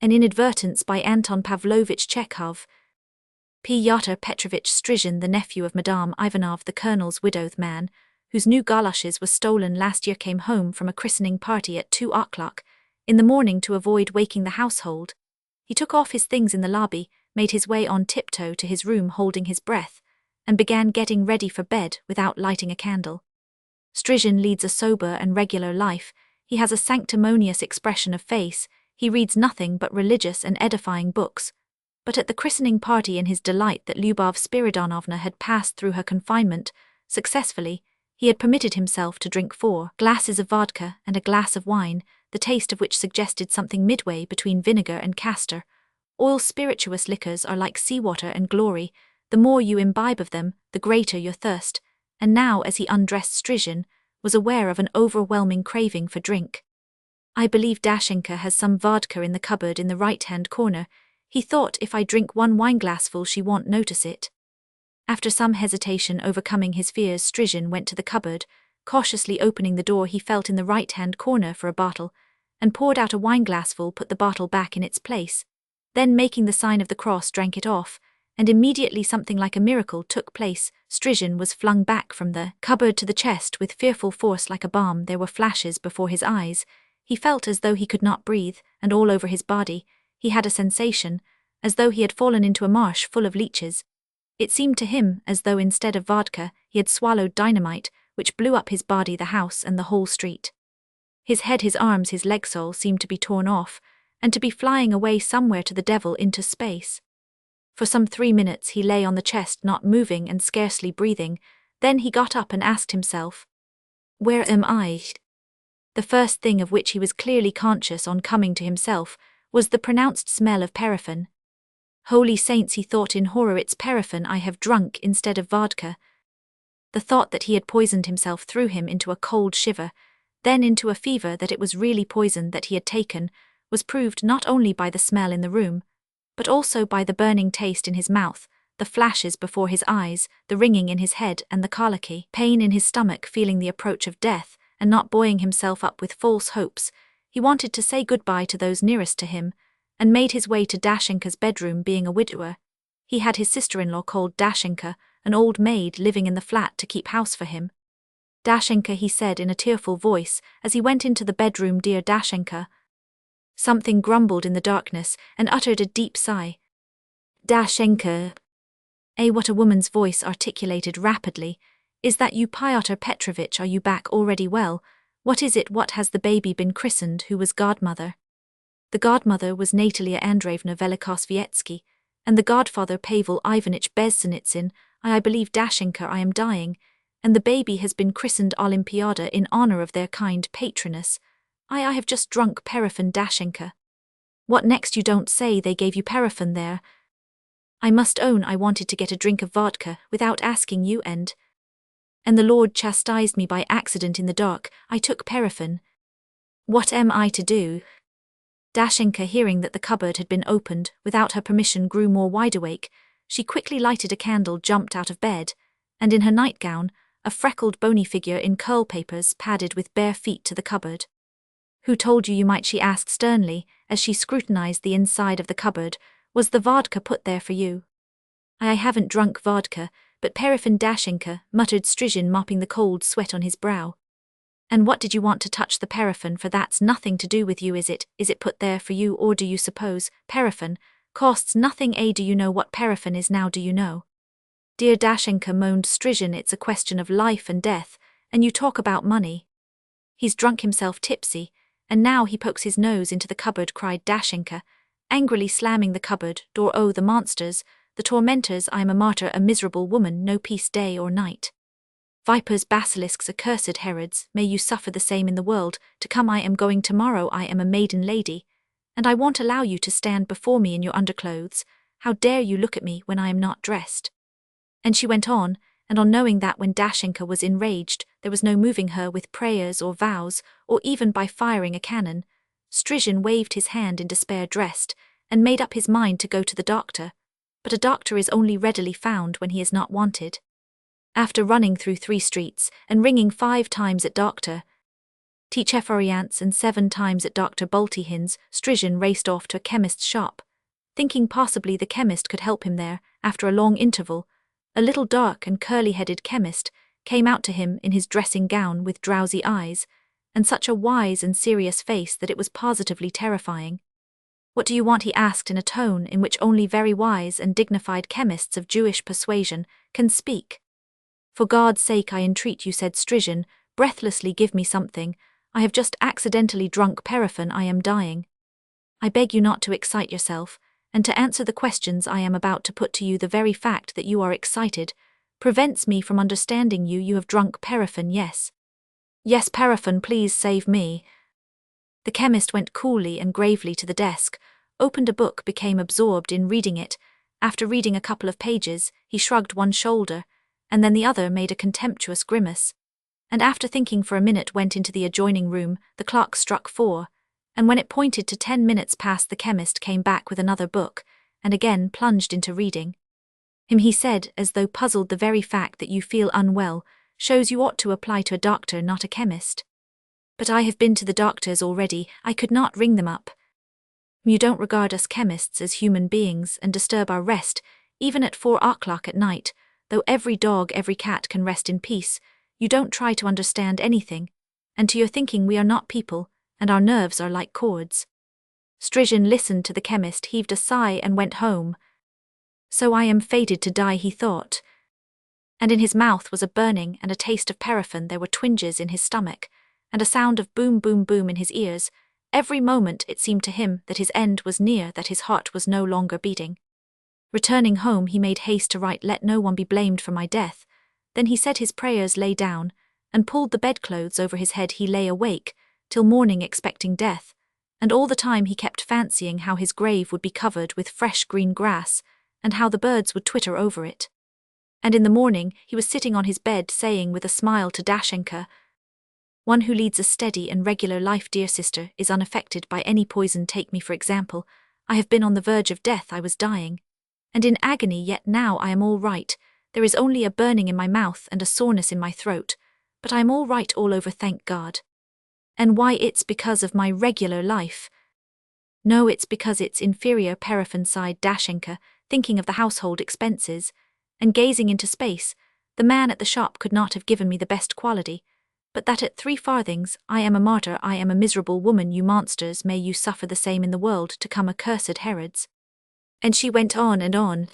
An Inadvertence by Anton Pavlovich Chekhov. Pyotr Petrovich Strizhin, the nephew of Madame Ivanov, the colonel's widowed man, whose new galoshes was stolen last year, came home from a christening party at 2 o'clock in the morning to avoid waking the household. He took off his things in the lobby, made his way on tiptoe to his room holding his breath, and began getting ready for bed without lighting a candle. Strizhin leads a sober and regular life. He has a sanctimonious expression of face. He reads nothing but religious and edifying books. But at the christening party, in his delight that Lyubov Spiridonovna had passed through her confinement successfully, he had permitted himself to drink 4 glasses of vodka and a glass of wine, the taste of which suggested something midway between vinegar and castor. All spirituous liquors are like seawater and glory. The more you imbibe of them, the greater your thirst. And now, as he undressed, Strizhin was aware of an overwhelming craving for drink. I believe Dashenka has some vodka in the cupboard in the right-hand corner. He thought, if I drink 1 wineglassful she won't notice it. After some hesitation overcoming his fears, Strizhin went to the cupboard. Cautiously opening the door, he felt in the right-hand corner for a bottle, and poured out a wineglassful, put the bottle back in its place. Then, making the sign of the cross, drank it off, and immediately something like a miracle took place. Strizhin was flung back from the cupboard to the chest with fearful force like a bomb. There were flashes before his eyes. He felt as though he could not breathe, and all over his body he had a sensation, as though he had fallen into a marsh full of leeches. It seemed to him as though instead of vodka he had swallowed dynamite, which blew up his body, the house, and the whole street. His head, his arms, his leg sole seemed to be torn off, and to be flying away somewhere to the devil into space. For some 3 minutes he lay on the chest, not moving and scarcely breathing. Then he got up and asked himself, "Where am I?" The first thing of which he was clearly conscious on coming to himself was the pronounced smell of paraffin. Holy saints, he thought in horror, it's paraffin I have drunk instead of vodka. The thought that he had poisoned himself threw him into a cold shiver, then into a fever. That it was really poison that he had taken was proved not only by the smell in the room, but also by the burning taste in his mouth, the flashes before his eyes, the ringing in his head, and the colicky pain in his stomach. Feeling the approach of death, and not buoying himself up with false hopes, he wanted to say goodbye to those nearest to him, and made his way to Dashenka's bedroom. Being a widower, he had his sister-in-law called Dashenka, an old maid, living in the flat to keep house for him. "Dashenka," he said in a tearful voice as he went into the bedroom, "dear Dashenka." Something grumbled in the darkness and uttered a deep sigh. "Dashenka." What a woman's voice articulated rapidly. "Is that you, Pyotr Petrovich? Are you back already? Well, what is it? What has the baby been christened? Who was godmother?" The godmother was Natalia Andreevna Velikosvietsky, and the godfather Pavel Ivanich Bezsenitsyn. I believe, Dashenka, I am dying, and the baby has been christened Olympiada in honor of their kind patroness. I have just drunk paraffin, Dashenka." "What next? You don't say they gave you paraffin there?" "I must own I wanted to get a drink of vodka without asking you, and the Lord chastised me by accident in the dark. I took paraffin. What am I to do?" Dashenka, hearing that the cupboard had been opened without her permission, grew more wide-awake. She quickly lighted a candle, jumped out of bed, and in her nightgown, a freckled bony figure in curl papers, padded with bare feet to the cupboard. "Who told you might?" she asked sternly, as she scrutinized the inside of the cupboard. "Was the vodka put there for you?" I haven't drunk vodka, but paraffin, Dashenka," muttered Strizhin, mopping the cold sweat on his brow. "And what did you want to touch the paraffin for? That's nothing to do with you, is it? Is it put there for you, or do you suppose paraffin costs nothing? Do you know what paraffin is now? Do you know?" "Dear Dashenka," moaned Strizhin, "it's a question of life and death, and you talk about money." "He's drunk himself tipsy, and now he pokes his nose into the cupboard," cried Dashenka, angrily slamming the cupboard door. "Oh, the monsters, the tormentors! I am a martyr, a miserable woman, no peace day or night. Vipers, basilisks, accursed Herods, may you suffer the same in the world to come. I am going tomorrow. I am a maiden lady, and I won't allow you to stand before me in your underclothes. How dare you look at me when I am not dressed?" And she went on, and on knowing that when Dashenka was enraged there was no moving her with prayers or vows, or even by firing a cannon, Strizhin waved his hand in despair, dressed, and made up his mind to go to the doctor. But a doctor is only readily found when he is not wanted. After running through 3 streets and ringing 5 times at Dr. Chekhov and 7 times at Dr. Boltyhin's, Strijan raced off to a chemist's shop, thinking possibly the chemist could help him there. After a long interval, a little dark and curly-headed chemist came out to him in his dressing gown with drowsy eyes, and such a wise and serious face that it was positively terrifying. "What do you want?" he asked in a tone in which only very wise and dignified chemists of Jewish persuasion can speak. "For God's sake, I entreat you," said Strijan, breathlessly, "give me something. I have just accidentally drunk paraffin. I am dying. I beg you not to excite yourself, and to answer the questions I am about to put to you. The very fact that you are excited prevents me from understanding you. You have drunk paraffin, yes?" "Yes, paraffin, please save me." The chemist went coolly and gravely to the desk, opened a book, became absorbed in reading it. After reading a couple of pages, he shrugged one shoulder, and then the other, made a contemptuous grimace, and after thinking for a minute went into the adjoining room. The clock struck 4, and when it pointed to 10 minutes past, the chemist came back with another book, and again plunged into reading. He said, as though puzzled, "The very fact that you feel unwell shows you ought to apply to a doctor, not a chemist." "But I have been to the doctors already. I could not ring them up." "You don't regard us chemists as human beings and disturb our rest, even at 4 o'clock at night, though every dog, every cat can rest in peace. You don't try to understand anything, and to your thinking we are not people, and our nerves are like cords." Strijan listened to the chemist, heaved a sigh, and went home. "So I am fated to die," he thought. And in his mouth was a burning and a taste of paraffin. There were twinges in his stomach, and a sound of boom, boom, boom in his ears. Every moment it seemed to him that his end was near, that his heart was no longer beating. Returning home, he made haste to write, "Let no one be blamed for my death." Then he said his prayers, lay down, and pulled the bedclothes over his head. He lay awake till morning, expecting death, and all the time he kept fancying how his grave would be covered with fresh green grass, and how the birds would twitter over it. And in the morning he was sitting on his bed, saying with a smile to Dashenka, "One who leads a steady and regular life, dear sister, is unaffected by any poison. Take me, for example. I have been on the verge of death. I was dying, and in agony, yet now I am all right. There is only a burning in my mouth and a soreness in my throat, but I am all right all over, thank God. And why? It's because of my regular life." "No, it's because it's inferior," paraffin sighed Dashenka, thinking of the household expenses, and gazing into space. "The man at the shop could not have given me the best quality, but that at 3 farthings, I am a martyr, I am a miserable woman. You monsters, may you suffer the same in the world to come, accursed Herods." And she went on and on.